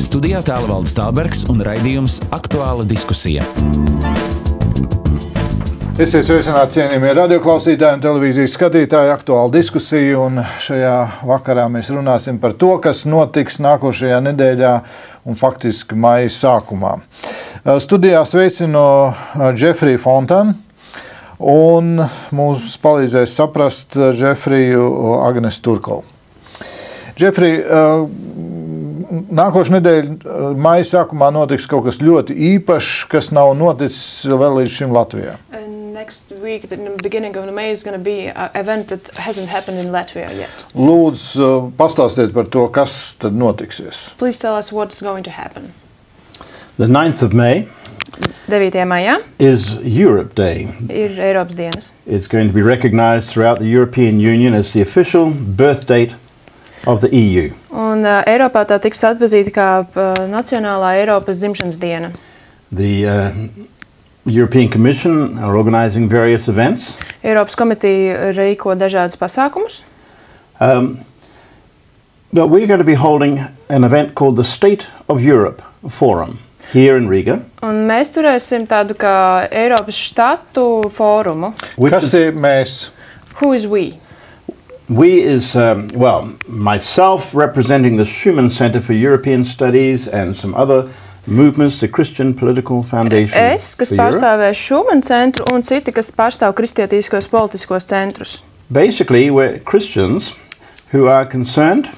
Studijā Tālivaldis Tālbergs un raidījums Aktuāla Diskusija. Esiet sveicināti cienījamie radioklausītāji un televīzijas skatītāji, Aktuāla Diskusija, un šajā vakarā mēs runāsim par to, kas notiks nākošajā nedēļā un faktiski maija sākumā. Studijā sveicinu Džefriju Fontānu, un mums palīdzēs saprast Džefriju Agnese Turkova. Džefrij, nākošais nedēļa maija sākumā notiks kaut kas ļoti īpašs, kas nav noticis vēl līdz šim Latvijā. Next week, in the beginning of May, is going to be an event that hasn't happened in Latvia yet. Lūdzu, pastāstiet par to, kas tad notiksies. Please tell us what's going to happen. The 9th of May 9. maijā is Europe Day. ir Eiropas dienas. It's going to be recognized throughout the European Union as the official birth date of the EU. Un Eiropā tā tiks atpazīta kā Nacionālā Eiropas dzimšanas diena. The European Commission are organizing various events. Eiropas komitija rīko dažādas pasākumus. But we're going to be holding an event called the State of Europe Forum here in Rīgā. Un mēs turēsim tādu kā Eiropas štatu fórumu. Kas ir mēs? Who is we? We is, myself representing the Schuman Center for European Studies and some other movements, the Christian Political Foundation. Es, kas pārstāvē Schuman centru, un citi, kas pārstāv kristietiskos politiskos centrus. Basically, we're Christians who are concerned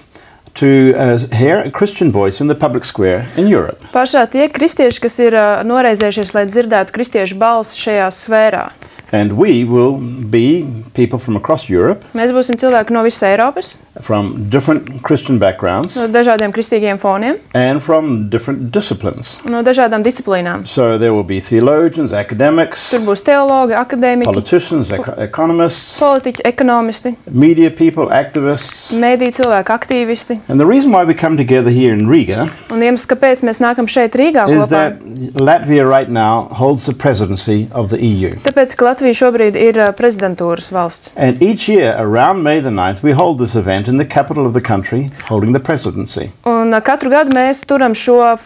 to hear a Christian voice in the public square in Europe. Pašā tie kristieši, kas ir noraizējušies, lai dzirdētu kristiešu balsi šajā sfērā. And we will be people from across Europe. Mēs būsim cilvēki no visas Eiropas. From different Christian backgrounds. No dažādiem kristīgiem foniem. And from different disciplines. No dažādām disciplīnām. So there will be theologians, academics. Tur būs teologi, akadēmiķi. Politicians, economists. Politiķi, ekonomisti. Media people, activists. Mēdī cilvēki, aktīvisti. And the reason why we come together here in Rīgā. Un iemesls, kāpēc mēs nākam šeit Rīgā kopā. Is that Latvia right now holds the presidency of the EU. Tāpēc, ka Latvija šobrīd ir prezidentūras valsts. And each year around May the 9th we hold this event in the capital of the country holding the presidency. Un katru gadu mēs turam šo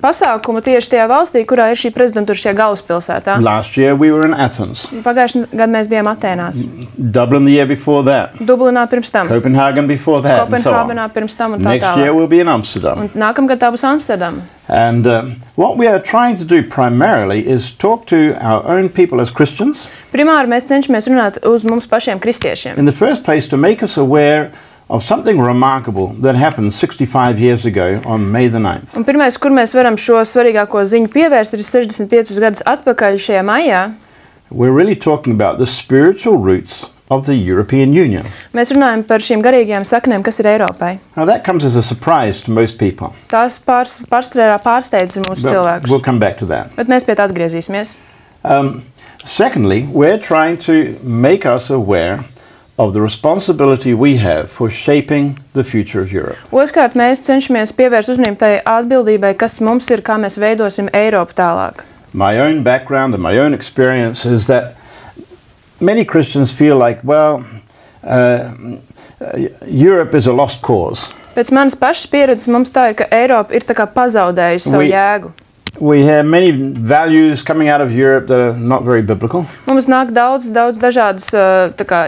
pasākumu tieši tajā valstī, kurā ir šī prezidentūra šajā galvaspilsētā. Last year we were in Athens. Pagājušajā gadā mēs bijām Atēnās. Dublin the year before that. Dublinā pirms tam. Copenhagen before that. Kopenhāgenā pirms tam un tā tālāk. Next year we'll be in Amsterdam. Un nākamgad tā būs Amsterdama. And what we are trying to do primarily is talk to our own people as Christians. Primāri mēs cenšamies runāt uz mums pašiem kristiešiem. In the first place to make us aware of something remarkable that happened 65 years ago on May the 9th. Un pirmais, kur mēs varam šo svarīgāko ziņu pievērst, ir 65 gadus atpakaļ šajā maijā. We're really talking about the spiritual roots of the European Union. Mēs runājam par šīm garīgajām saknēm, kas ir Eiropai. Now that comes as a surprise to most people. Tās pārsteidz mūsu cilvēkus. We'll come back to that. Bet mēs pie tā atgriezīsimies. Secondly, we're trying to make us aware of the responsibility we have for shaping the future of Europe. Otrkārt, mēs cenšamies pievērst uzmanību tai atbildībai, kas mums ir, kā mēs veidosim Eiropu tālāk. My own background and my own experience is that many Christians feel like, Europe is a lost cause. Pēc manas pašas pieredzes mums tā ir, ka Eiropa ir tā kā pazaudējusi savu jēgu. We have many values coming out of Europe that are not very biblical. Mums nāk daudz dažādas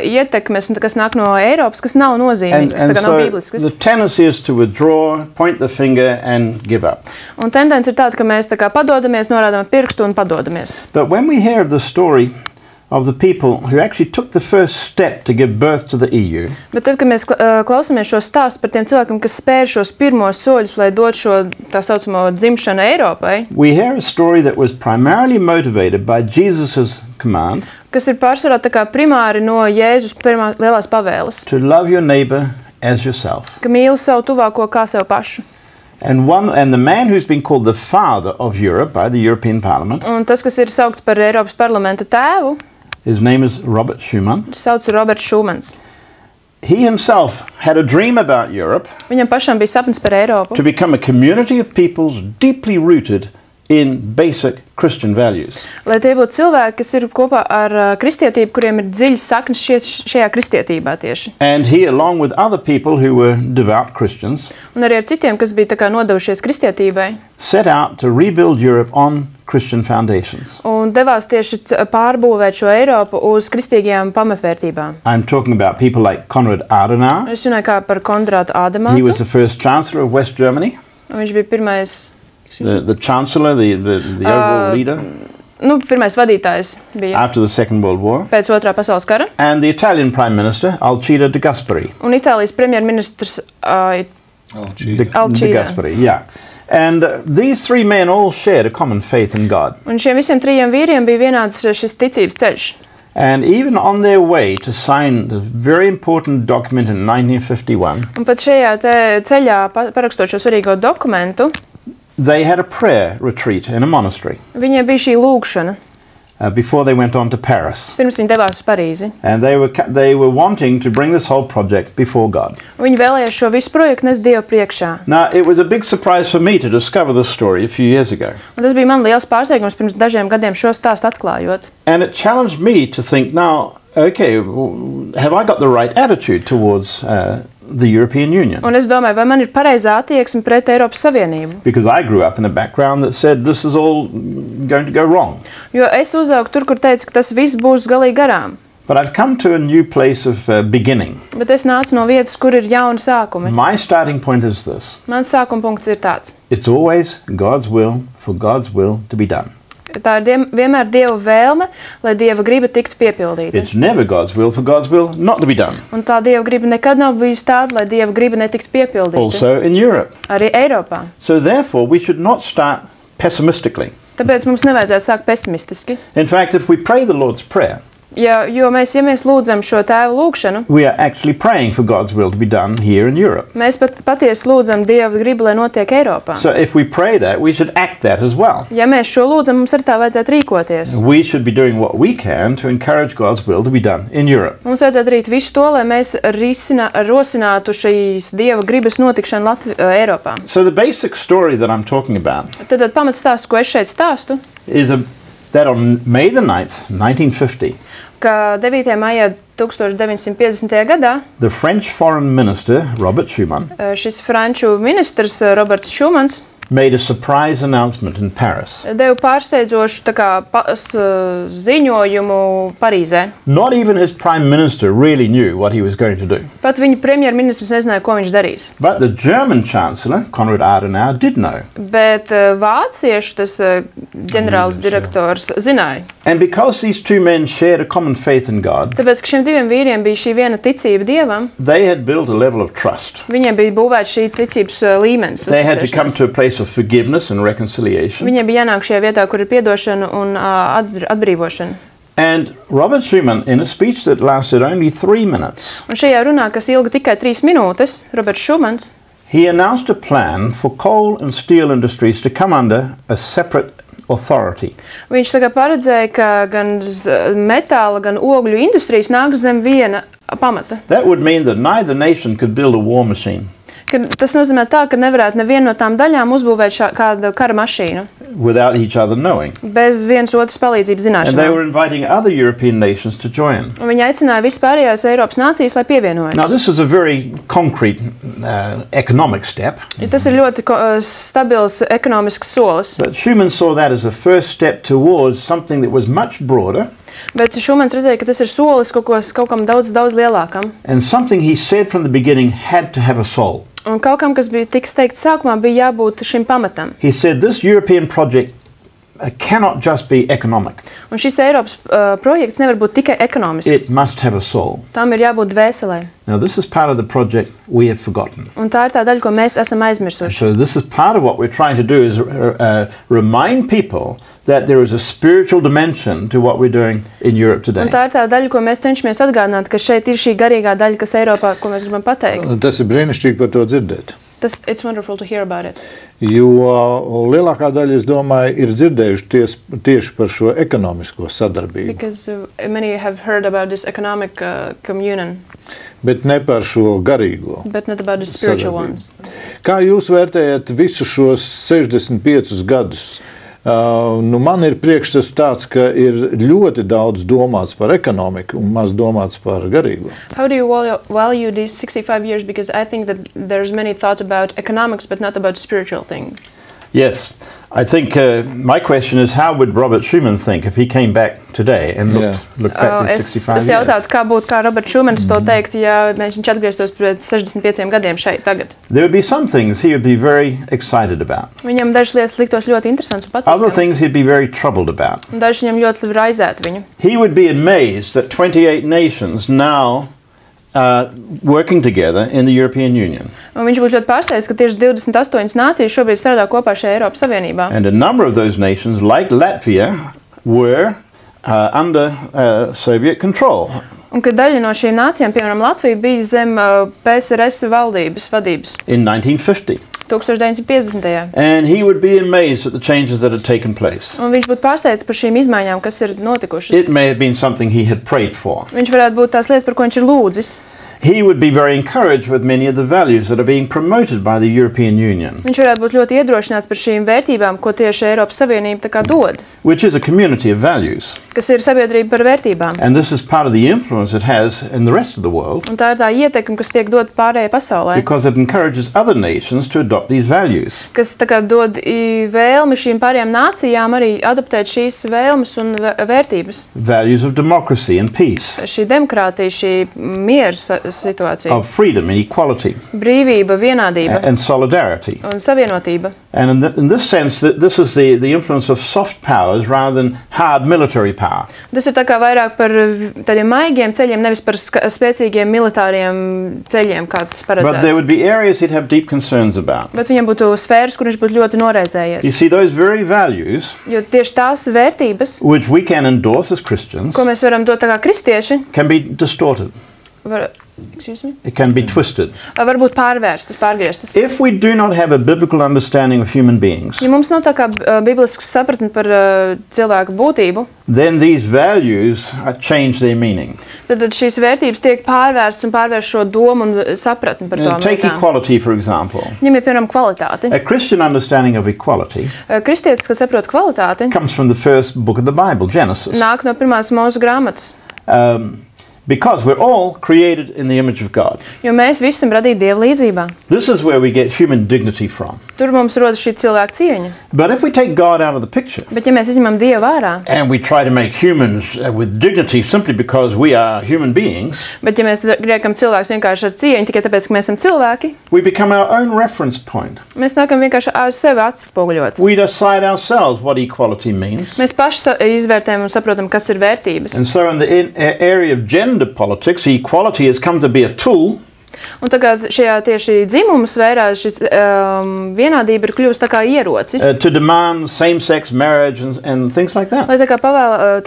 ietekmes, kas nāk no Eiropas, kas nav nozīmīgas, tā kā nav bībliskas. The tendency is to withdraw, point the finger and give up. Un tendence ir tāda, ka mēs tā kā padodamies, norādām pirkstu un padodamies. But when we hear of the story of the people who actually took the first step to give birth to the EU. Bet tad, kad mēs klausāmies šo stāstu par tiem cilvēkiem, kas spēr šos pirmos soļus, lai dot šo tā saucamo dzimšanu Eiropai, we hear a story that was primarily motivated by Jesus's command. Kas ir pārsvarā tā kā primāri no Jēzus pirmās lielās pavēles. To love your neighbor as yourself. Ka mīli savu tuvāko kā sev pašu. And the man who's been called the father of Europe by the European Parliament. Un tas, kas ir saukts par Eiropas parlamenta tēvu. His name is Robert Schuman. Sauc Roberts Schumans. He himself had a dream about Europe. Viņam pašam bija sapnis par Eiropu. To become a community of peoples deeply rooted in basic Christian values. Lai tie būtu cilvēki, kas ir kopā ar kristietību, kuriem ir dziļas saknes šajā kristietībā tieši. And he, along with other people who were devout Christians, Un arī ar citiem, kas bija tā kā nodevušies kristietībai, set out to rebuild Europe on Christian foundations. un devās tieši pārbūvēt šo Eiropu uz kristīgajām pamatvērtībām. I'm talking about people like Konrad Adenauer. Es runāju kā par Konrādu He Ādamātu. was the first chancellor of West Germany, Viņš bija pirmais, the chancellor, the overall leader pirmais vadītājs bija after the Second World War, pēc Otrā pasaules kara. and the Italian Prime Minister, Alcide de Gasperi. Un Itālijas premjerministrs De Alcide. Gasperi, yeah. And these three men all shared a common faith in God. Un šiem visiem trijiem vīriem bija vienāds šis ticības ceļš. And even on their way to sign the very important document in 1951, Un pat šajā te ceļā parakstot šo svarīgo dokumentu, they had a prayer retreat in a monastery viņiem bija šī lūgšana, before they went on to Paris. pirms viņi devās uz Parīzi. And they were wanting to bring this whole project before God. Viņi vēlējās šo visu projektu nest Dievu priekšā. Now, it was a big surprise for me to discover this story a few years ago. Un tas bija man liels pārsteigums pirms dažiem gadiem šo stāstu atklājot. And it challenged me to think, now, okay, have I got the right attitude towards the European Union? Un es domāju, vai man ir pareizā attieksme pret Eiropas Savienību? Because I grew up in a background that said this is all going to go wrong. Jo es uzaugu tur, kur teicu, ka tas viss būs galīgi garām. But I've come to a new place of beginning. Bet es nācu no vietas, kur ir jauni sākumi. My starting point is this. Mans sākuma punkts ir tāds. It's always God's will for God's will to be done. Tā ir vienmēr Dieva vēlme, lai Dieva griba tiktu piepildīta. It's never God's will for God's will not to be done. Un tā Dieva griba nekad nav bijusi tāda, lai Dieva griba netiktu piepildīta. Also in Europe. Arī Eiropā. So therefore, we should not start pessimistically. Tāpēc mums nevajadzētu sākt pesimistiski. In fact, if we pray the Lord's Prayer, Jo mēs lūdzam šo tēvu lūgšanu, we are actually praying for God's will to be done here in Europe. mēs patiesi lūdzam Dieva gribu, lai notiek Eiropā. So if we pray that, we should act that as well. Ja mēs šo lūdzam, mums arī tā vajadzētu rīkoties. We should be doing what we can to encourage God's will to be done in Europe. Mums vajadzētu darīt visu to, lai mēs rosinātu šīs Dieva gribas notikšanu Eiropā. So the basic story that I'm talking about Tad pamatstāsts, ko es šeit stāstu, is that on May the 9th, 1950, ka 9. maijā 1950. gadā the French foreign minister, Robert Schuman, šis franču ministrs Roberts Schumans made a surprise announcement in Paris. deva pārsteidzošu ziņojumu Parīzē. Not even his prime minister really knew what he was going to do. Pat viņa premjerministrs nezināja, ko viņš darīs. But the German chancellor, Konrad Adenauer, did know. Bet vāciešu tas ģenerāla direktors zināja. And because these two men shared a common faith in God, Tāpēc, ka šiem diviem vīriem bija šī viena ticība Dievam, they had built a level of trust. viņiem bija būvēta šī ticības līmenis. They had to come to a place of forgiveness and reconciliation. Viņiem bija jānāk šajā vietā, kur ir piedošana un atbrīvošana. And Robert Schuman, in a speech that lasted only 3 minutes, Un šajā runā, kas ilga tikai 3 minūtes, Roberts Schumans, he announced a plan for coal and steel industries to come under a separate authority. viņš tagad paredzēja, ka gan metāla, gan ogļu industrijas nāks zem viena pamata. That would mean that neither nation could build a war machine Tas nozīmē tā, ka nevarētu nevienu no tām daļām uzbūvēt kādu kara mašīnu without each other knowing. bez vienas otras palīdzības And they zināšanām. were inviting other European nations to join. Un viņi aicināja vispārējās Eiropas nācijas, lai Now, pievienojas. this was a very concrete economic step, Tas ir ļoti stabils ekonomisks solis. but Schuman saw that as a first step towards something that was much broader Bet Šumans redzēja, ka tas ir solis kaut kam daudz lielākam. and something he said from the beginning had to have a soul. Un kaut kam, kas bija tiks teikts sākumā, bija jābūt šim pamatam. He said this European project cannot just be economic. Un šis Eiropas projekts nevar būt tikai ekonomisks. It must have a soul. Tam ir jābūt dvēselē. Now, this is part of the project we have forgotten. Un tā ir tā daļa, ko mēs esam aizmirsuši. So this is part of what we're trying to do is remind people that there is a spiritual dimension to what we're doing in Europe today. Un tā ir tā daļa, ko mēs cenšamies atgādināt, ka šeit ir šī garīgā daļa, kas Eiropā, ko mēs gribam pateikt. Tas ir brīnišķīgi par to dzirdēt. It's wonderful to hear about it. Jo lielākā daļa, es domāju, ir dzirdējuši tieši par šo ekonomisko sadarbību. Because many have heard about this economic communion, Bet ne par šo garīgo. but not about the spiritual Sadarbību. ones. Kā jūs vērtējat visus šos 65 gadus? Man ir priekšstats tāds, ka ir ļoti daudz domāts par ekonomiku un maz domāts par garīgo. How do you value these 65 years? Because I think that there's many thoughts about economics, but not about spiritual things. Yes. I think my question is, how would Robert Schuman think if he came back today and looked back at 65 years? Es jautātu, kā būtu, kā Roberts Šumans to teikt, ja viņš atgrieztos pēc 65 gadiem šeit tagad. There would be some things he would be very excited about. Viņam dažas lietas liktos ļoti interesants un Other things patīkams. he'd be very troubled about. Un dažas viņam ļoti raizētu viņu. He would be amazed that 28 nations now working together in the European Union. Un viņš būtu ļoti pārsteigts, ka tieši 28 nācijas šobrīd strādā kopā šajā Eiropas Savienībā. And a number of those nations, like Latvia, were under Soviet control. Un ka daļa no šīm nācijām, piemēram, Latvija, bija zem PSRS vadības In 1950. 1950. And he would be amazed at the changes that had taken place. Un viņš būtu pārsteigts par šīm izmaiņām, kas ir notikušas. It may have been something he had prayed for. Viņš varētu būt tās lietas, par ko viņš ir lūdzis. He would be very encouraged with many of the values that are being promoted by the European Union, Viņš varētu būt ļoti iedrošināts par šīm vērtībām, ko tieši Eiropas Savienība tā kā dod, which is a community of values. kas ir sabiedrība par vērtībām. And this is part of the influence it has in the rest of the world, Un tā ir tā ietekme, kas tiek dot pārējai pasaulē, because it encourages other nations to adopt these values. kas tā kā dod vēlmi šīm pārējām nācijām arī adaptēt šīs vēlmes un vērtības. Values of democracy and peace, Šī demokrātija, šī miera situācija, of freedom and equality brīvība, vienādība and solidarity. un savienotība. And in this sense, this is the influence of soft powers rather than hard military power. Tas ir tā kā vairāk par tādiem maigiem ceļiem, nevis par spēcīgiem militāriem ceļiem, kā tas But there paredzēts. would be areas he'd have deep concerns about. Bet viņam būtu sfēras, kur viņš būtu ļoti You noraizējies. see, those very values, Jo tieši tās vērtības, which we can endorse as Christians, ko mēs varam dot tā kā kristieši, can be distorted. excuse me, It can be twisted. var būt pārvērstas, pārgrieztas. If we do not have a biblical understanding of human beings, Ja mums nav tā kā biblisks sapratni par cilvēku būtību, then these values change their meaning. tad šīs vērtības tiek pārvērstas un pārvērš šo domu un sapratni par to. Take equality, for example. Viņam ir, piemēram, kvalitāte. A Christian understanding of equality Kristietis, kas saprot kvalitāti, comes from the first book of the Bible, Genesis. nāk no pirmās mūsu grāmatas. Because we're all created in the image of God. Jo mēs visi esam radīti Dieva līdzībā. This is where we get human dignity from. Tur mums rodas šī cilvēka cieņa. But if we take God out of the picture Bet ja mēs izņemam Dievu ārā, and we try to make humans with dignity simply because we are human beings, bet ja mēs liekam cilvēks vienkārši ar cieņu tikai tāpēc, ka mēs esam cilvēki, we become our own reference point. mēs nākam vienkārši uz sevi atspoguļot. We decide ourselves what equality means. Mēs paši izvērtējam un saprotam, kas ir vērtības. And so in the area of gender politics, equality has come to be a tool Un tagad šajā tieši dzimumu sfērā šis vienādība ir kļuvusi tā kā ierocis, to demand same-sex marriage and things like that. lai tā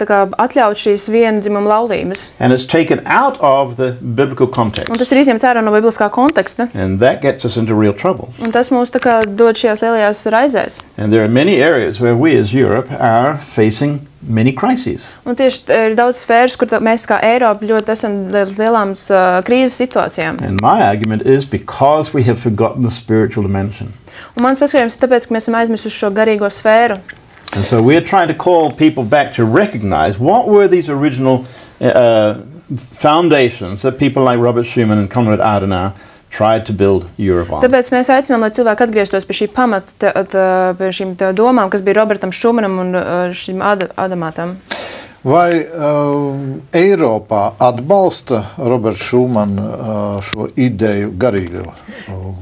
kā atļaut šīs viena dzimuma laulības. And it's taken out of the biblical context. Un tas ir izņemts ārā no bibliskā konteksta. And that gets us into real trouble. Un tas mūs tā kā dod šajās lielajās raizēs. And there are many areas where we as Europe are facing many crises. Un tieši ir daudz sfēras, kur mēs kā Eiropa ļoti esam lielām krīzes situācijām. And my argument is because we have forgotten the spiritual dimension. Un mans paskatījums ir tāpēc, ka mēs esam aizmirsuši šo garīgo sfēru. And so we're trying to call people back to recognize what were these original foundations that people like Robert Schuman and Konrad Adenauer tried to build Europe on. Tāpēc mēs aicinām, lai cilvēki atgrieztos pie šī pamata, pie šīm domām, kas bija Robertam Šumanam un šim Adamātam. Vai Eiropā atbalsta Roberts Schuman šo ideju garīgo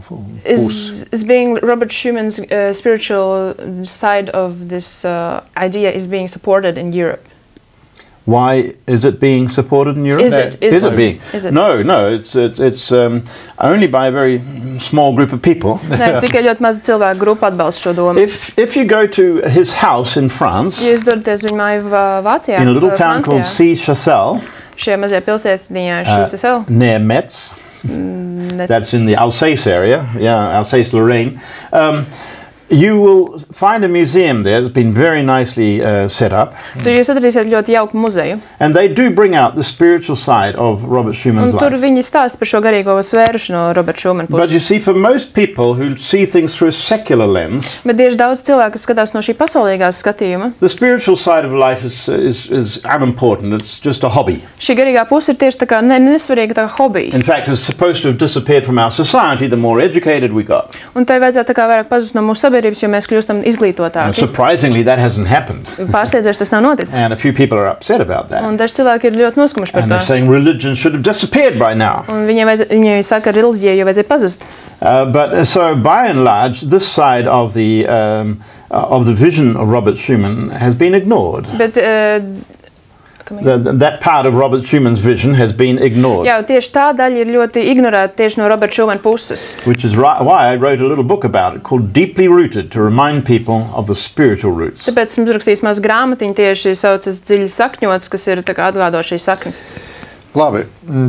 pusi? Is being Robert Schuman's spiritual side of this idea is being supported in Europe? Why is it being supported in Europe? Is it being? Is it? No, it's only by a very small group of people. Nē, tikai ļoti maza cilvēku grupa atbalsta šo domu. If you go to his house in France, Ja jūs dodaties viņa māju Vācijā, in a little town called Francijā, Chastel, šajā mazajā pilsētiņā Chastel, near Metz, that's in the Alsace area, Alsace-Lorraine, you will find a museum there that's been very nicely set up. Tur jūs atradīsiet ļoti jauku muzeju. And they do bring out the spiritual side of Robert Schuman's Un tur life. viņi stāsta par šo garīgo svērušu no Roberta Schumana But you puses. see, for most people who see things through a secular lens, Bet tieši daudz cilvēku, kas skatās no šī pasaulīgā skatījuma, the spiritual side of life is unimportant. It's just a hobby. šī garīgā puse ir tieši tā kā nesvarīga tā kā hobijs. In fact, it's supposed to have disappeared from our society the more educated we got. Un tai vajadzētu tā kā vairāk pazust no mūsu sabiedrības, jo mēs kļūstam And izglītotāki. surprisingly, that hasn't happened. Pārsteidzoši tas nav noticis. And a few people are upset about that. Un daži cilvēki ir ļoti noskumuši par And to. they're saying religion should have disappeared by now. Un viņi saka, ka reliģija jau vajadzēja pazust. But so by and large, this side of the vision of Robert Schuman has been ignored. Bet, That part of Robert Schuman's vision has been ignored. jā, tieši tā daļa ir ļoti ignorēta tieši no Roberta Schumana puses. Which is why I wrote a little book about it called Deeply Rooted, to remind people of the spiritual roots. Tāpēc esmu uzrakstījis mazu grāmatiņu tieši saucas dziļi sakņots, kas ir tā kā atgādot šīs saknes. Labi,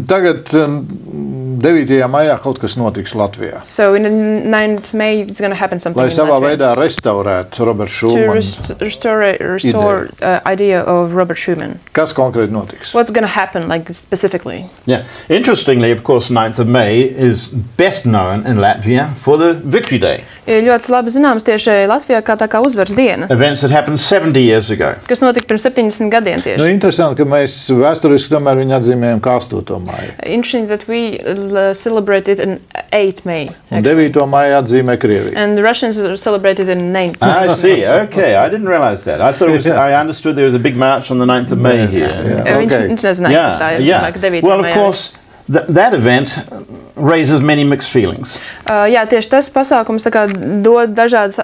tagad 9. maijā kaut kas notiks Latvijā. So in the 9th May it's going to happen something Lai in savā Latvia. veidā restaurētu Roberta To Schumana. restore idea of Robert Schuman. Kas konkrēti notiks? What's going to happen, like specifically? Yeah. Interestingly, of course, 9th of May is best known in Latvia for the Victory Day. Ir ļoti labi zināms tieši Latvijā kā tā kā uzvaras diena, Events that happened 70 years ago. kas notika pirms 70 gadiem tieši. Interesanti, ka mēs vēsturiski tomēr viņu atzīmējam kā 8. maiju. Interesting that we celebrated in 8th May. Un 9. maiju atzīmē Krievija. And the Russians celebrated in 9th May. I see. Okay, I didn't realize that. I thought it was, I understood there was a big march on the 9th of May here. Viņš nezināja, kas tā ir. Yeah. Domāju, ka 9. Well, of maijā. course, that event raises many mixed feelings. Jā, tieši tas pasākums tā kā dod dažādas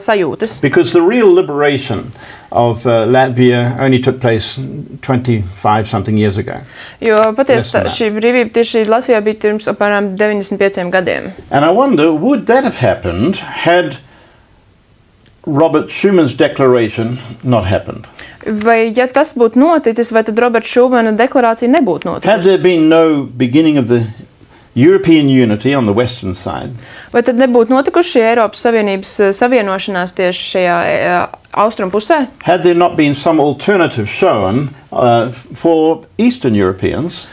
sajūtas. Because the real liberation of Latvia only took place 25-something years ago. Jo patiesi Yes, šī brīvība tieši Latvijā bija pirms apmēram 95 gadiem. And I wonder, would that have happened had Robert Schuman's declaration not happened? Vai ja tas būtu noticis, vai tad Roberta Schumana deklarācija nebūtu Had notikusi? there been no beginning of the European unity on the western side, Vai tad nebūtu notikusi šī Eiropas Savienības savienošanās tieši šajā austrumu pusē? had there not been some alternative shown for Eastern Europeans,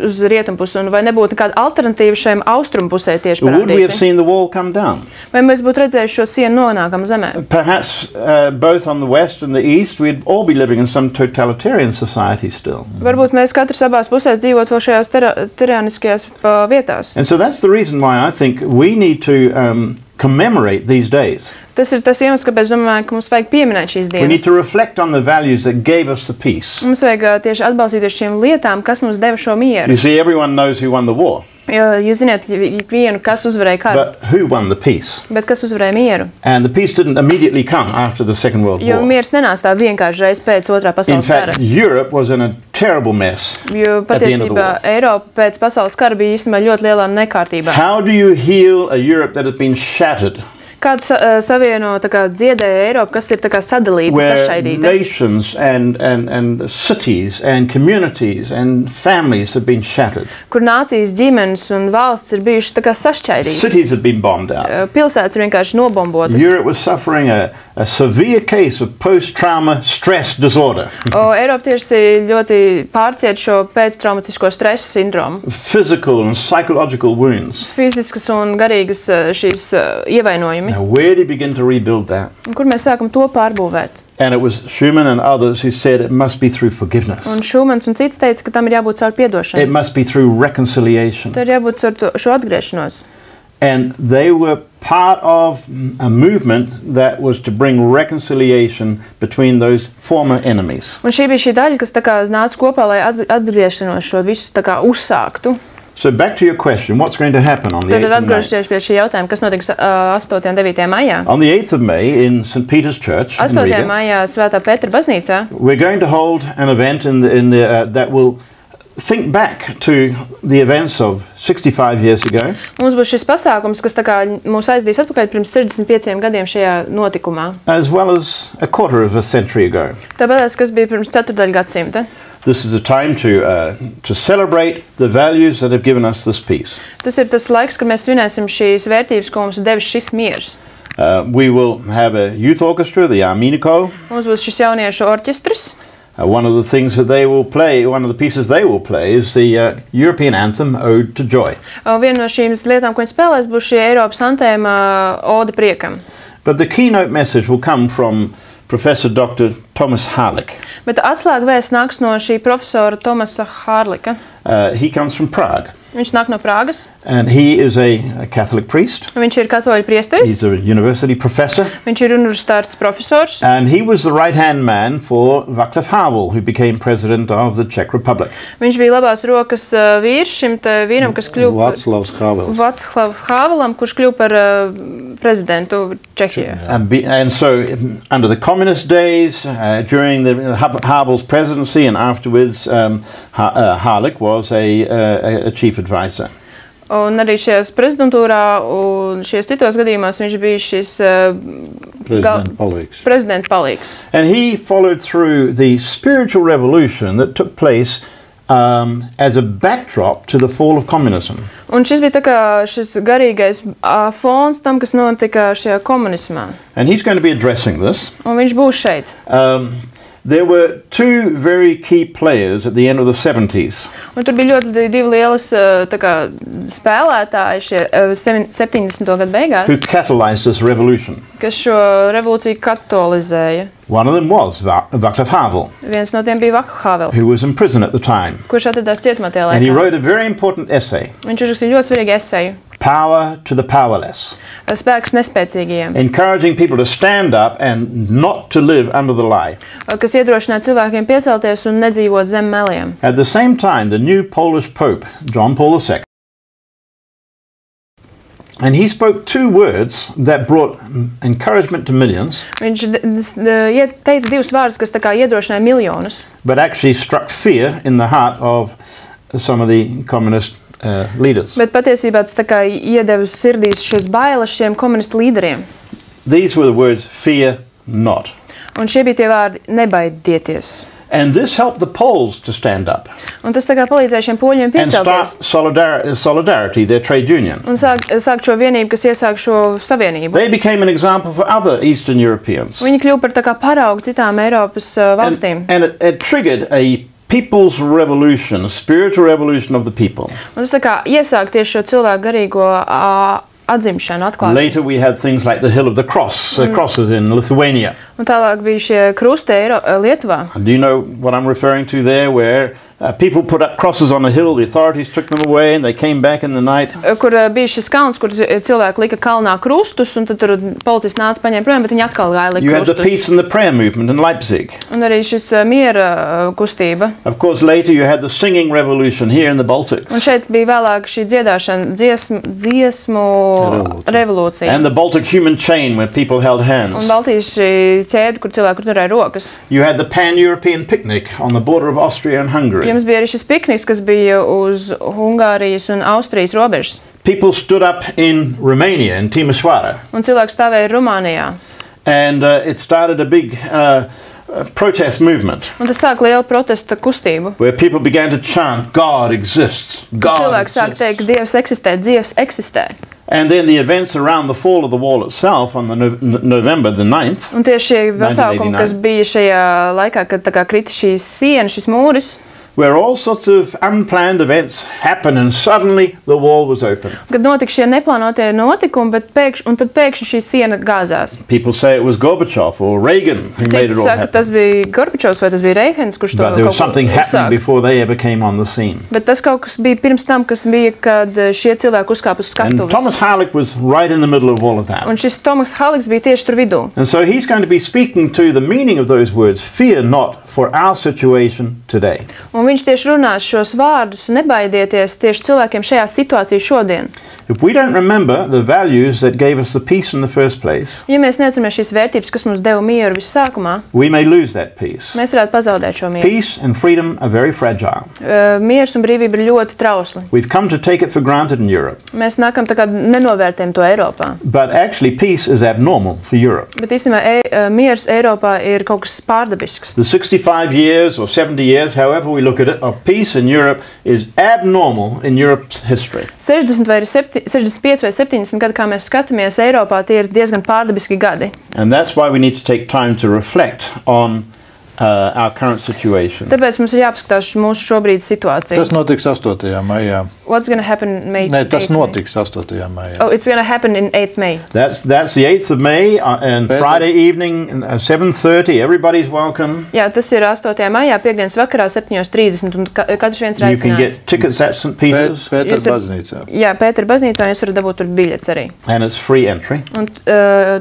Uz rietumu pusi, un vai nebūtu nekāda alternatīva šajam austrumu pusē tieši would we have parādīta? seen the wall come down? Vai mēs būtu redzējuši šo sienu nonākam zemē? Perhaps both on the west and the east, we'd all be living in some totalitarian society still. Varbūt mēs katrs abās pusēs dzīvot vēl šajās tirāniskajās vietās. And so that's the reason why I think we need to commemorate these days. Tas ir tas iemesls, kāpēc domāju, ka mums vajag pieminēt šīs We need dienas. to reflect on the values that gave us the peace. Mums vajag tieši atbalstīties šīm lietām, kas mums deva šo mieru. You see, everyone knows who won the war, Jo jūs zināt vienu, kas uzvarēja karu, but who won the peace? bet kas uzvarēja mieru? And the peace didn't immediately come after the Second World Jo War. miers nenāca tā vienkārši reiz pēc otrā In pasaules kara. fact, Europe was in a terrible mess. Jo at the end of the patiesībā war. Eiropa pēc pasaules kara bija īstenībā ļoti lielā nekārtībā. How do you heal a Europe that has been shattered, Kādu savieno tā kā dziedēja Eiropa, kas ir tā kā sadalīta, where sašķaidīta? nations and cities and communities and families have been shattered? Kur nācijas, ģimenes un valsts ir bijušas tā kā sašķaidītas. Cities have been bombed out. Pilsētas ir vienkārši nobombotas. Europe was suffering a severe case of post-trauma stress disorder, Eiropa tieši ļoti pārciet šo pēctraumatisko stresa sindromu. physical and psychological wounds. Fiziskas un garīgas šīs ievainojumi. Now, where do you begin to rebuild that? Un kur mēs sākam to pārbūvēt? And it was Schuman and others who said it must be through forgiveness. Un Šumans un cits teica, ka tam ir jābūt caur It piedošanu. must be through reconciliation. Tur ir jābūt caur šo atgriešanos. And they were part of a movement that was to bring reconciliation between those former enemies. Un šī bija šī daļa, kas tā kā nāca kopā, lai atgriešanos šo visu tā kā uzsāktu. So back to your question, what's going to happen on the Tad 8th of May? atgriežoties pie šī jautājuma, kas notiks 8. un 9. maijā. On the 8th of May in St. Peter's Church in 8. Riga, maijā Svētā Petra baznīcā we're going to hold an event that will think back to the events of 65 years ago. mums būs šis pasākums, kas tā kā mūs aizdīs atpakaļ pirms 65 gadiem šajā notikumā. As well as a quarter of a century ago. Tāpēc, kas bija pirms 4. gadsimta. This is a time to celebrate the values that have given us this peace. Tas ir tas laiks, kad mēs svinēsim šīs vērtības, ko mums devis šis miers. We will have a youth orchestra, the Armenico. Mums būs šis jauniešu orķestris. One of the things that they will play, one of the pieces they will play is the European anthem, Ode to Joy. Viena no šīm lietām, ko viņi spēlēs, būs šī Eiropas antēma Ode priekam. But the keynote message will come from Professor Dr. Thomas Harlik. Bet atslēga vēsts nāks no šī profesora Tomasa Harlika. He comes from Prague. Viņš nāk no Prāgas. And he is a Catholic priest. Viņš ir katoļu priesteris. He's a university professor. Viņš ir universitātes profesors. And he was the right-hand man for Václav Havel, who became president of the Czech Republic. Viņš bija labās rokas vīrs šim vīram, kas kļuva Václavs Havelam, kurš kļuva par prezidentu Čehijā. And so, under the communist days, during the Havel's presidency and afterwards, Harlik was a chief advisor. Un arī šajās prezidentūrā un šajos citos gadījumos viņš bija šis prezidenta palīgs. And he followed through the spiritual revolution that took place as a backdrop to the fall of communism. Un šis bija tā kā šis garīgais fons tam, kas notika šajā komunismā. And he's going to be addressing this. Un viņš būs šeit. There were two very key players at the end of the 70s. Un tur bija ļoti divi lielas tā kā spēlētāji šie 70. gadu beigās, Who catalyzed this revolution. Kas šo revolūciju katolizēja. One of them was Václav Havel. Viens no tiem bija Václavs Havels, Who was in prison at the time. Kurš atradās cietumā tajā And he laikā. wrote a very important essay. Viņš uzrakstīja ļoti svarīgu eseju. Power to the powerless. Spēks nespēcīgajiem. Encouraging people to stand up and not to live under the lie. Kas iedrošināja cilvēkiem piecelties un nedzīvot zem meliem. At the same time, the new Polish Pope, John Paul II, and he spoke two words that brought encouragement to millions. Viņš teica divus vārdus, kas tā kā iedrošināja miljonus. But actually struck fear in the heart of some of the communist leaders. Bet patiesībā tas tā kā iedeva sirdīs šos bailes šiem komunistu līderiem. These were the words, fear not. Un šie bija tie vārdi, nebaidieties. And this helped the Poles to stand up Un tas tā kā palīdzēja šiem poļiem and piecelties. start solidarity, their trade union. Un sākt šo vienību, kas iesāk šo savienību. They became an example for other Eastern Europeans. Viņi kļuva par tā kā paraugu citām Eiropas valstīm. And it triggered a people's revolution, a spiritual revolution of the people. Un tas tā kā iesāk tieši šo cilvēku garīgo atzimšanu, atklāšanu. Later we had things like the Hill of the Cross, crosses in Lithuania. Un tālāk bija šie krusti Lietuvā. Do you know what I'm referring to there, where people put up crosses on a hill, the authorities took them away and they came back in the night? Kur bija šis kalns, kur cilvēki lika kalnā krustus, un tad tur policisti nāca paņēma projām, bet viņi atkal gāja lika You had the krustus. peace and the prayer movement in Leipzig. Un arī šis miera kustība. Of course, later you had the singing revolution here in the Baltics. Un šeit bija vēlāk šī dziedāšana, dziesmu revolūcija. And the Baltic human chain where people held Un hands. Baltijas šī ķēde, kur cilvēki turēja rokas. You had the pan-European picnic on the border of Austria and Hungary. Jums bija arī šis pikniks, kas bija uz Hungārijas un Austrijas robežas. People stood up in Romania, in Timișoara. Un cilvēki stāvēja Rumānijā. And it started a big protest movement Un tas sāk lielu protesta kustību. where people began to chant, God exists, God Cilvēki sāk exists. teikt, Dievs eksistē, Dievs eksistē. And then the events around the fall of the wall itself on the November the 9th, Un tieši šie pasākumi, 1989. kas bija šajā laikā, kad tā kā krita šīs sienas, šis mūris, where all sorts of unplanned events happened and suddenly the wall was open. kad notika šie neplānotie notikumi, un tad pēkšņi šī siena gāzās. People say it was Gorbachev or Reagan who made Citi it all saka, happen. tas bija Gorbačovs vai tas bija Reihens, kurš to But there was kaut ko something happening uzsāka. before they ever came on the scene. Bet tas kaut kas bija pirms tam, kas bija, kad šie cilvēki uzkāpa uz And skatuves. Thomas Harlik was right in the middle of all of that. Un šis Tomas Haliks bija tieši tur vidū. And so he's going to be speaking to the meaning of those words, fear not, for our situation today. Un viņš tieši runās šos vārdus, nebaidieties tieši cilvēkiem šajā situācijā šodien. If we don't remember the values that gave us the peace in the first place, Ja mēs neatceramies šīs vērtības, kas mums deva mieru vissākumā, we may lose that peace. mēs varētu pazaudēt šo mieru. Peace and freedom are very fragile. Miers un brīvība ir ļoti trausli. We've come to take it for granted in Europe. Mēs nākam tā kā nenovērtējam to Eiropā. But actually peace is abnormal for Europe. Bet īstenībā miers Eiropā ir kaut kas pārdabisks. The 65 years or 70 years, however we look look at it, of peace in Europe is abnormal in Europe's history. 65 vai 70 gadi, kā mēs skatāmies Eiropā, tie ir diezgan pārdabiski gadi. And that's why we need to take time to reflect on our current situation. Tāpēc mums ir jāpaskatās mūsu šobrīd situāciju. Tas notiks 8. maijā. What's going to happen May? Nē, tas notiks 8. maijā. Oh, it's going to happen in 8th May. That's the 8th of May and Friday evening 7:30. Everybody's welcome. Jā, tas ir 8. maijā, piekdienas vakarā 7:30 un katrs viens ir You can aicināts. get tickets at St. Peter's Pētera baznīcā. Jā, Pētera baznīcā jūs varat dabūt tur biļetes arī. and it's free entry. Un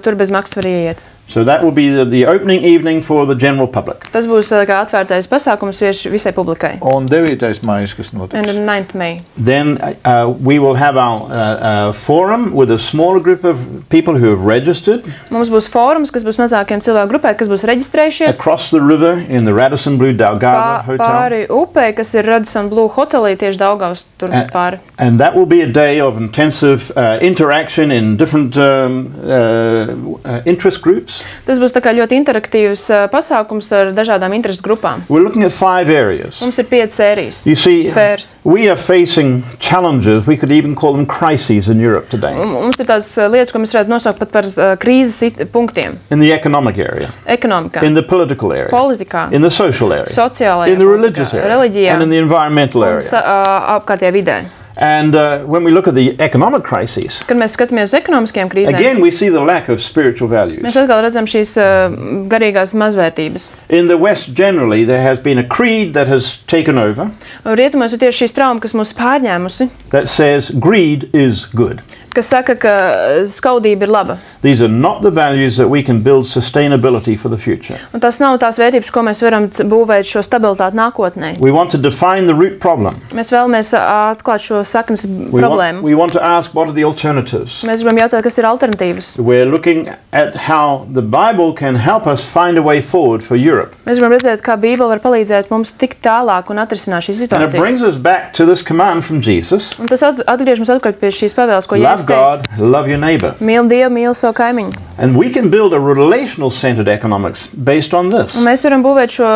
tur bez maksas var ieiet. So that will be the opening evening for the general public. Tas būs kā atvērtais pasākums visai publikai. Un 9. maijs, kas And notiks. 9th May. Then we will have our forum with a smaller group of people who have registered Mums būs fórums, kas būs mazākiem cilvēku grupē, kas būs reģistrējušies. across the river in the Radisson Blu Dalgava Hotel. Pāri upei, kas ir Radisson Blu hotelī tieši Daugavas tur pāri. And that will be a day of intensive interaction in different interest groups. Tas būs tā kā ļoti interaktīvs pasākums ar dažādām interesu grupām. We're looking at 5 areas. Mums ir 5 sērijas. You see, Sfēras. we are facing challenges. We could even call them crises in Europe today. Mums ir tās lietas, ko mēs varētu nosaukt pat par krīzes punktiem. In the economic area, Ekonomikā, in the political area, politikā, in the social area, sociālajā, in the religious politikā, area, reliģijā and in the environmental un area. apkārtējā vidē. And when we look at the economic crises, Kad mēs skatāmies uz ekonomiskajām krīzēm, again we see the lack of spiritual values. mēs atkal redzam šīs garīgās mazvērtības. In the West generally, there has been a creed that has taken over Rietumos ir tieši šīs trauma, kas mūs pārņēmusi, that says greed is good. kas saka, ka skaudība ir laba. These are not the values that we can build sustainability for the future. Un tas nav tās vērtības, ko mēs varam būvēt šo stabilitāti nākotnē. We want to define the root problem. Mēs vēlamies atklāt šo saknes problēmu. We want to ask what are the alternatives. Mēs gribam jautāt, kas ir alternatīvas. We're looking at how the Bible can help us find a way forward for Europe. Mēs gribam redzēt, kā Bībele var palīdzēt mums tikt tālāk un atrisināt šīs And it brings situācijas. us back to this command from Jesus. Un tas atgriež mums atpakaļ pie šīs pavēles, ko Love Jēzus God, teica. love your neighbor. Mīl Dievu, mīl savu kaimiņu. And we can build a relational-centered economics based on this. Un mēs varam būvēt šo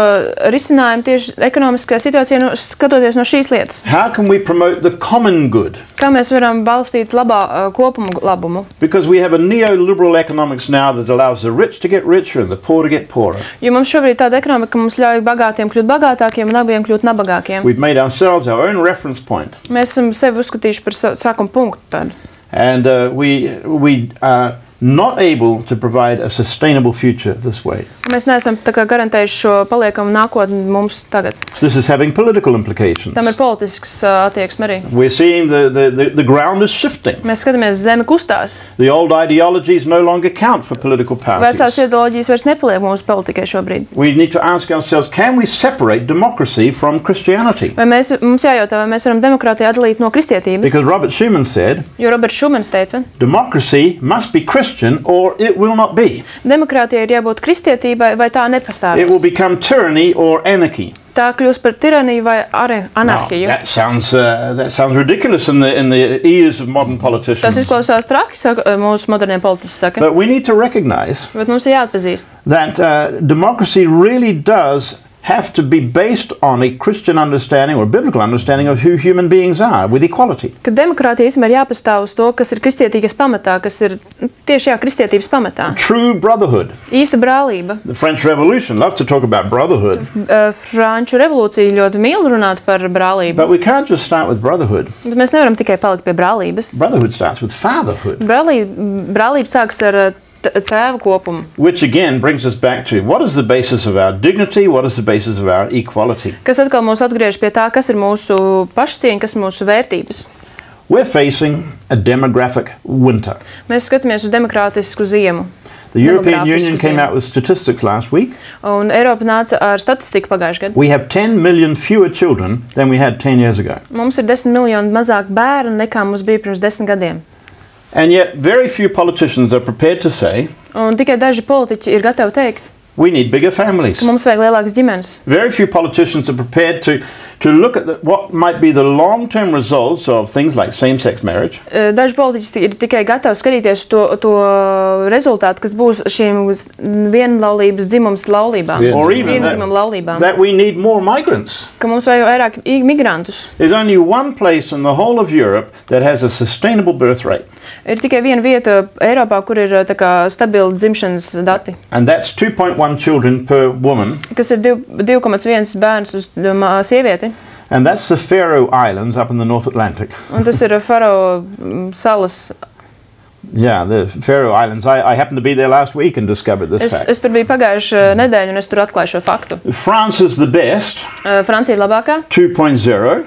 risinājumu tieši ekonomiskajā situācijā, skatoties no šīs lietas. How can we promote the common good? Kā mēs varam balstīt kopumu labumu? Because we have a neoliberal economics now that allows the rich to get richer and the poor to get poorer. Jo mums šobrīd tāda ekonomika, ka mums ļauj bagātiem kļūt bagātākiem un nabagiem kļūt nabagākiem. We've made ourselves our own reference point. Mēs esam sevi uzskatījuši par sākuma punktu tādu. And we are not able to provide a sustainable future this way. Mēs neesam tā kā garantējuši šo paliekamu nākotni mums tagad. This is having political implications. Tam ir politisks attieksme arī. We're seeing the ground is shifting. Mēs skatāmies, zeme kustās. The old ideologies no longer count for political Vecās parties. ideoloģijas vairs nepaliek mūsu politikai šobrīd. We need to ask ourselves, can we separate democracy from Christianity? Vai mums jājautā, vai mēs varam demokrātiju atdalīt no kristietības? Because Robert Schuman said, Jo Roberts Schumans teica, democracy must be Christian or it will not be. demokrātijai ir jābūt kristietībai, vai tā It will nepastāvēs. become tyranny or anarchy. Tā kļūst par tiraniju vai Now, anarhiju. that sounds ridiculous in the ears of modern Tas politicians. izklausās traki, saka mūsu modernie politiķi saka. But we need to recognize Bet mums ir jāatpazīst, that democracy really does have to be based on a Christian understanding or biblical understanding of who human beings are, with equality. ka demokrātija īstenībā ir jāpastāv uz to, kas ir kristietīgas pamatā, kas ir tieši kristietības pamatā. True brotherhood. Īsta brālība. The French Revolution loved to talk about brotherhood, Franču revolūcija ļoti mīl runāt par brālību, but we can't just start with brotherhood. bet mēs nevaram tikai palikt pie brālības. Brotherhood starts with fatherhood, Brālība sāks ar tēva kopumu, which again brings us back to what is the basis of our dignity, what is the basis of our equality. kas atkal mūs atgriež pie tā, kas ir mūsu pašcieņa, kas ir mūsu vērtības. We're facing a demographic winter. Mēs skatāmies uz demokrātisku ziemu. The European Demographisku Union came ziemu. out with statistics last week. Un Eiropa nāca ar statistiku pagājušajā gadā. We have 10 million fewer children than we had 10 years ago. Mums ir 10 miljoni mazāk bērnu nekā mums bija pirms 10 gadiem. And yet very few politicians are prepared to say Un tikai daži politiķi ir gatavi teikt, we need bigger families. Ka mums vajag lielākas ģimenes. Very few politicians are prepared to look at what might be the long-term results of things like same-sex marriage. Daži politiķi ir tikai gatavi skatīties to rezultātu, kas būs šīm vienlaulības dzimums laulībām. Or even that we need more migrants. Ka mums vajag vairāk migrantus. There's only one place in the whole of Europe that has a sustainable birth rate. Ir tikai viena vieta Eiropā, kur ir tā kā stabili dzimšanas dati. And that's 2.1 children per woman. Kas ir 2,1 bērns uz sievieti. And that's the Faroe Islands up in the North Atlantic. Un tas ir Faro salas. Yeah, the Faroe Islands. I happened to be there last week and discovered this fact. Es tur biju pagājuši nedēļu un es tur atklāju šo faktu. France is the best. Francija ir labākā. 2.0.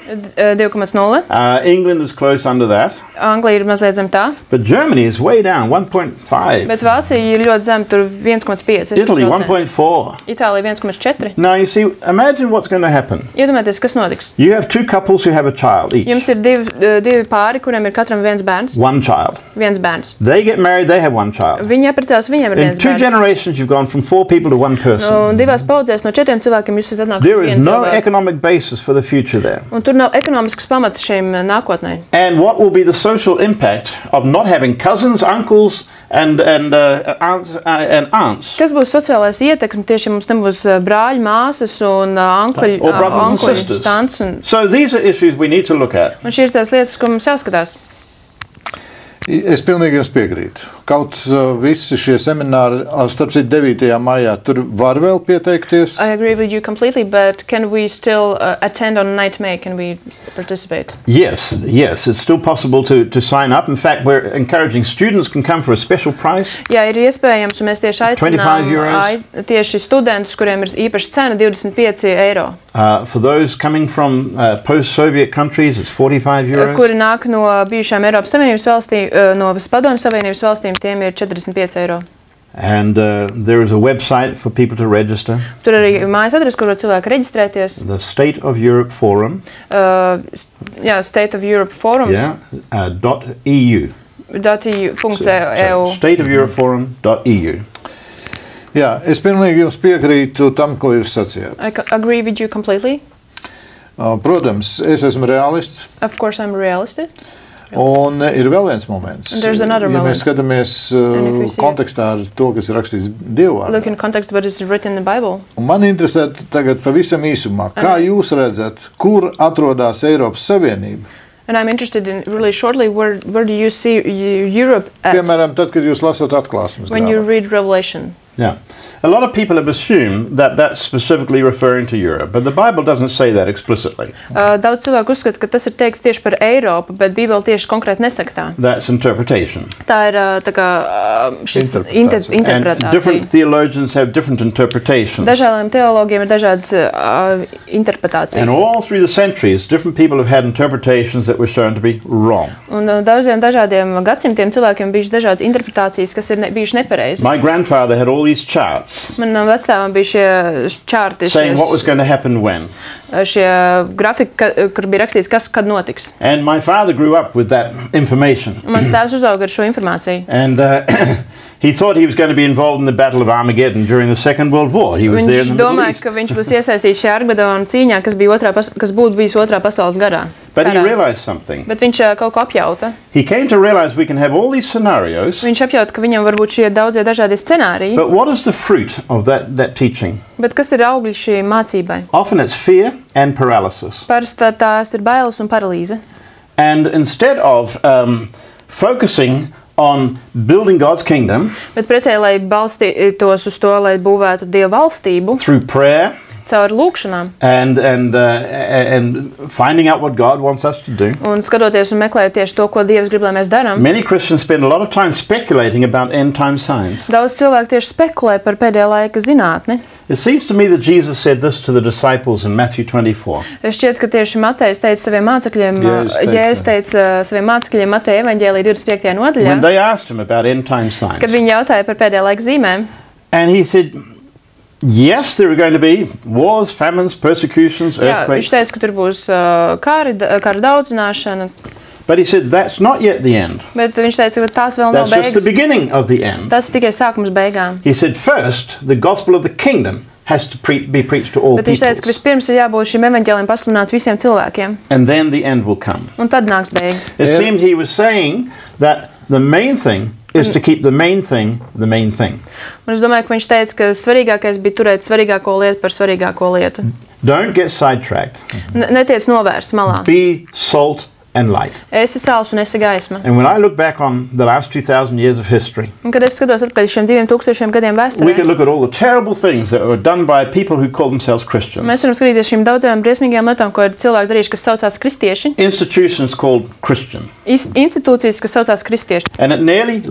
2,0. England is close under that. Anglija ir mazliet zem tā. But Germany is way down, 1.5. Bet Vācija ir ļoti zem, tur 1,5. Italy 1.4. Itālija 1,4. Now you see, imagine what's going to happen. Iedomājieties, kas notiks. You have two couples who have a child each. Jums ir divi pāri, kuriem ir katram viens bērns. One child. Viens bērns. They get married, they have one child. Viņi apprecās, viņiem ir viens bērns. In 2 generations you've gone from 4 people to 1 person. Un divās paudzēs no 4 cilvēkiem jūs esat atnākuši There is viens no cilvēku. economic basis for the future there. Un tur nav ekonomisks pamats šīm nākotnē. And what will be the social impact of not having cousins, uncles, and aunts? Kas būs sociālais ietekme tieši, ja mums nebūs brāļi, māsas un onkuļi, tants un... So these are issues we need to look at. Un šī ir tās lietas, ko mums jāskatās. Es pilnīgi jums piekrītu. Kaut visi šie semināri, starp citu 9. maijā, tur var vēl pieteikties. I agree with you completely, but can we still attend on 9th May? Can we participate? Yes, it's still possible to sign up. In fact, we're encouraging students can come for a special price. Jā, ir iespējams, un mēs tieši aicinām tieši studentus, kuriem ir īpaša cena 25 eiro. For those coming from post-Soviet countries, it's 45 euros. Kuri nāk no bijušām Eiropas Savienības valstīm, no Padomju Savienības valstīm, tiem ir 45 eiro. And there is a website for people to register. Tur arī mājas adrese, kur var cilvēki reģistrēties. The State of Europe Forum. State of Europe Forums. .eu. .eu. Stateofeuropeforum.eu. Jā, es pilnīgi jums piekrītu tam, ko jūs sacījāt. I agree with you completely. Protams, es esmu realists. Of course I'm a realist. Un ir vēl viens moments. Ja mēs skatāmies kontekstā ar to, kas ir rakstīts Dieva vārdā. Look in context what is written in the Bible. Un man interesē tagad pavisam īsumā, kā jūs redzat, kur atrodas Eiropas Savienība? And I'm interested in really shortly where do you see Europe at? Piemēram, tad, kad jūs lasat atklāsmes grāmatu. When you read Revelation. Yeah. A lot of people have assumed that that's specifically referring to Europe, but the Bible doesn't say that explicitly. Daudz cilvēku uzskata, ka tas ir teikts tieši par Eiropu, bet Bībele tieši konkrēti nesaka tā. That's interpretation. Tā ir tā kā šis interpretācija. And different theologians have different interpretations. Dažādiem teologiem ir dažādas interpretācijas. And all through the centuries, different people have had interpretations that were shown to be wrong. Un dažādiem gadsimtiem cilvēkiem bijušas dažādas interpretācijas, kas ir bijušas nepareizas. My grandfather had all these charts. Manam vectēvam bija šie čārti, saying what was going to happen when. Šie grafiki, kur bija rakstīts, kas kad notiks. And my father grew up with that information. Mans tēvs uzauga ar šo informāciju. And he thought he was going to be involved in the Battle of Armageddon during the Second World War. He was there in the Middle East. Viņš domāja, ka viņš būs iesaistīts šajā Armagedona cīņā, kas būtu bijis Otrā pasaules garā. But he realized something. Bet viņš kaut ko apjauta. He came to realize we can have all these scenarios. Viņš apjauta, ka viņam var būt šie daudzie dažādie scenāriji. But what is the fruit of that teaching? Bet kas ir augļi šī mācībai? Often it's fear and paralysis. Parasti tās ir bailes un paralīze. And instead of focusing on building God's kingdom, bet pretēji, lai balstītos uz to, lai būvētu Dieva valstību, through prayer, caur lūkšanām, and finding out what God wants us to do. Un skatoties un meklējot tieši to, ko Dievs grib, lai mēs darām. Many Christians spend a lot of time speculating about end time signs. Daudz cilvēku tieši spekulē par pēdējā laika zinātni. It seems to me that Jesus said this to the disciples in Matthew 24. Šķiet, ka tieši Matejs teica saviem mācekļiem, Jēzus teica saviem mācekļiem Mateja evaņģēlija 25. nodaļā. When they asked him about end time signs. Kad viņi jautāja par pēdējā laika zīmēm. And he said, yes, there are going to be wars, famines, persecutions, earthquakes. Jā, viņš teica, ka tur būs kara daudzināšana. But he said that's not yet the end. Bet viņš teica, ka tās vēl nav That's just the beigas. beginning of the end. Tas ir tikai sākums beigām. He said first, the gospel of the kingdom has to be preached to all Bet viņš teica, ka peoples. vispirms ir jābūt šim evaņģēlim pasludināts visiem cilvēkiem. And then the end will come. Un tad nāks beigas. It seemed he was saying that the main thing is to keep the main thing the main thing. Un es domāju, ka viņš teica, ka svarīgākais bija turēt svarīgāko lietu par svarīgāko lietu. Don't get sidetracked. Netiec novērst malā. Be salt and light. Esi sāls un esi gaisma. And when I look back on the last 2,000 years of history, Un kad es skatos atpakaļ šiem 2000 gadiem we can vēsturē, look at all the terrible things that were done by people who call themselves Christians. mēs varam skatīties šīm daudzajām briesmīgajām lietām, ko ir cilvēki darījuši, kas saucās kristieši, Institutions called Christian. institūcijas, kas saucās kristieši. And it nearly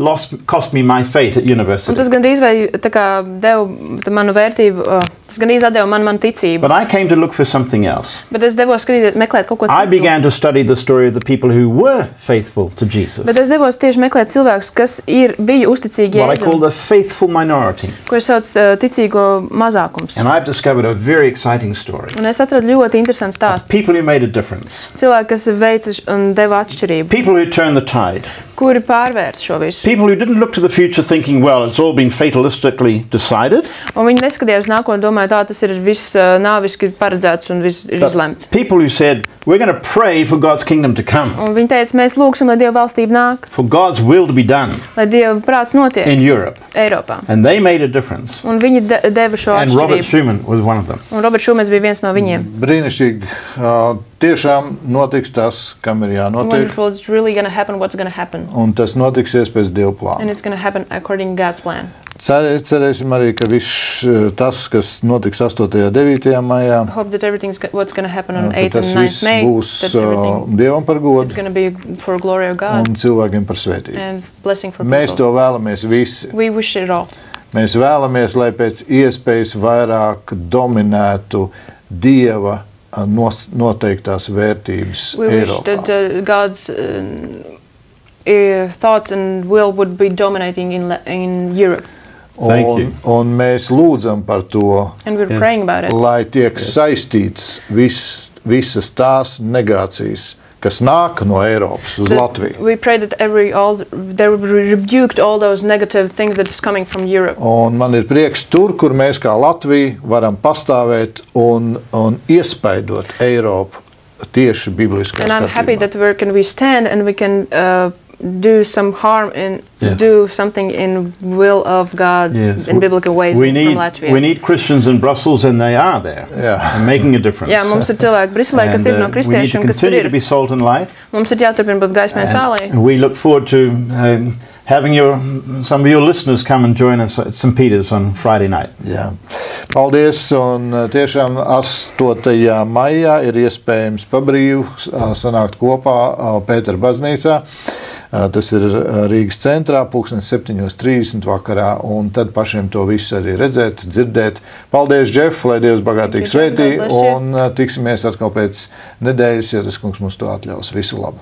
cost me my faith at Un university. tas gandrīz vai tā kā deva manu vērtību, tas gandrīz atdeva manu ticību. But I came to look for something else. Bet es devos meklēt kaut ko I citu. began to study the story of the people who were faithful to Jesus. Bet es devos tieši meklēt cilvēkus, kas bija uzticīgi What I call Jēzum, the faithful minority. ko es sauc ticīgo mazākums. And I've discovered a very exciting story. Un es atradu ļoti interesantu stāstu. People who made a difference. Cilvēki, kas veica un deva atšķirību, People who turned the tide. kuri pārvērta šo visu. People who didn't look to the future thinking, well, it's all been fatalistically decided. Un viņi neskatījās uz nākotni, domāja, tā tas ir viss nāviski paredzēts un viss ir izlemts. People who said, we're going to pray for God's kingdom to come, Un viņi teica, mēs lūgsim, lai Dieva valstība nāk, for God's will to be done lai Dieva prāts notiek in Europe. Eiropā. And they made a difference. Un viņi deva šo And Robert atšķirību. Schuman was one of them. Un Roberts Šumans bija viens no viņiem. Brīnišķīgi. Tiešām notiks tas, kam ir jānotiek. Wonderful, it's really going to happen what's going to happen. Un tas notiksies pēc Dieva plāna. And it's going to happen according to God's plan. Cerēsim arī, ka viss tas, kas notiks 8. un 9. maijā, I hope that everything's what's going to happen on ka 8th tas and 9th viss May, būs that everything Dievam par is godu going to be for glory of God un cilvēkiem par svētību. and blessing for Mēs people. to vēlamies visi. We wish it all. Mēs vēlamies, lai pēc iespējas vairāk dominētu Dieva noteiktās vērtības We wish Eiropā. that God's thoughts and will would be dominating in Europe. Thank you. Un mēs lūdzam par to, And we're praying about it. lai tiek saistīts visas tās negācijas, kas nāk no Eiropas uz Latviju. We pray that there will be rebuked all those negative things that is coming from Europe. Un man ir prieks tur, kur mēs kā Latvija varam pastāvēt un iespaidot Eiropu tieši bibliskā And I'm happy skatījumā. that we stand and we can do some harm and Yes. do something in will of God in biblical ways We from Latvia. need Christians in Brussels, and they are there, Yeah. and making a difference. Jā, mums ir cilvēki Briselē, kas And, ir no we need kristiešu to un kas tur continue to ir. be salt and light. Mums ir jāturpina būt gaismai sālē. We look forward to having some of your listeners come and join us at St. Peter's on Friday night. Jā. Paldies, un tiešām 8. maijā ir iespējams pa brīvu sanākt kopā Pētera baznīcā. Tas ir Rīgas centrā, 7:30 vakarā, un tad pašiem to visu arī redzēt, dzirdēt. Paldies, Džef, lai Dievs bagātīgi svētī, un tiksimies atkal pēc nedēļas, ja tas kungs mums to atļaus. Visu labu!